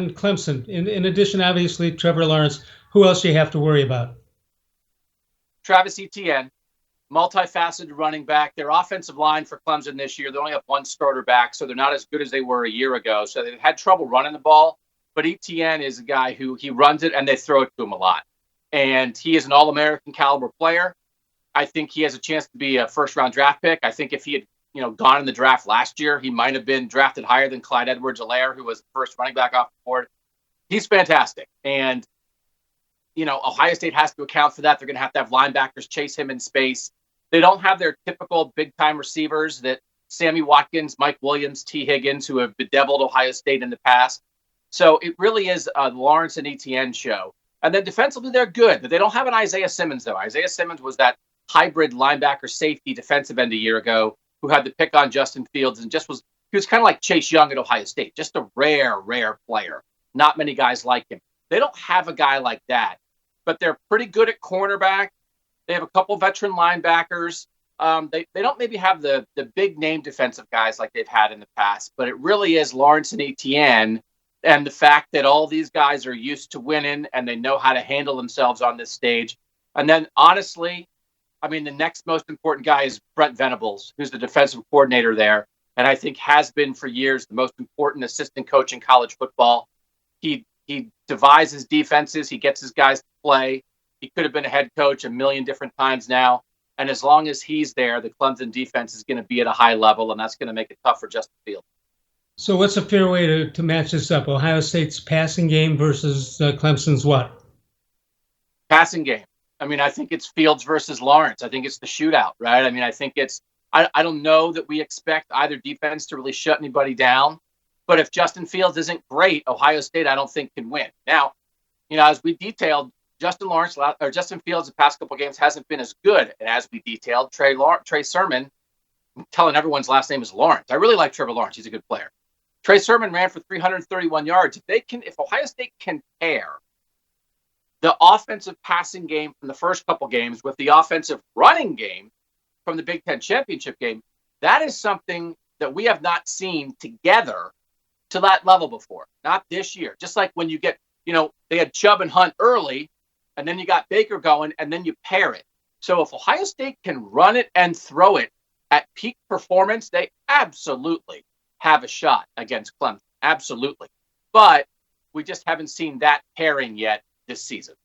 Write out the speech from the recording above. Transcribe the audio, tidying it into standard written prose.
And Clemson. In addition, obviously, Trevor Lawrence. Who else do you have to worry about? Travis Etienne, multifaceted running back. Their offensive line for Clemson this year, they only have one starter back, so they're not as good as they were a year ago. So they've had trouble running the ball. But Etienne is a guy who he runs it and they throw it to him a lot. And he is an All-American caliber player. I think he has a chance to be a first-round draft pick. I think if he had gone in the draft last year, he might have been drafted higher than Clyde Edwards-Helaire, who was the first running back off the board. He's fantastic. And, Ohio State has to account for that. They're going to have linebackers chase him in space. They don't have their typical big-time receivers that Sammy Watkins, Mike Williams, T. Higgins, who have bedeviled Ohio State in the past. So it really is a Lawrence and Etienne show. And then defensively, they're good. But they don't have an Isaiah Simmons, though. Isaiah Simmons was that hybrid linebacker safety defensive end a year ago who had the pick on Justin Fields and he was kind of like Chase Young at Ohio State, just a rare player. Not many guys like him. They don't have a guy like that, but they're pretty good at cornerback. They have a couple veteran linebackers. They don't maybe have the big name defensive guys like they've had in the past, but it really is Lawrence and Etienne and the fact that all these guys are used to winning and they know how to handle themselves on this stage. And then honestly, the next most important guy is Brent Venables, who's the defensive coordinator there, and I think has been for years the most important assistant coach in college football. He devises defenses. He gets his guys to play. He could have been a head coach a million different times now. And as long as he's there, the Clemson defense is going to be at a high level, and that's going to make it tough for Justin Fields. So what's a fair way to match this up? Ohio State's passing game versus Clemson's what? Passing game. I think it's Fields versus Lawrence. I think it's the shootout, right? I think I don't know that we expect either defense to really shut anybody down. But if Justin Fields isn't great, Ohio State, I don't think can win. Now, as we detailed, Justin Fields the past couple of games hasn't been as good. And as we detailed, Trey Sermon, I'm telling everyone's last name is Lawrence. I really like Trevor Lawrence. He's a good player. Trey Sermon ran for 331 yards. If Ohio State can pair the offensive passing game from the first couple games with the offensive running game from the Big Ten championship game, that is something that we have not seen together to that level before. Not this year. Just like when you get, they had Chubb and Hunt early, and then you got Baker going, and then you pair it. So if Ohio State can run it and throw it at peak performance, they absolutely have a shot against Clemson. Absolutely. But we just haven't seen that pairing yet this season.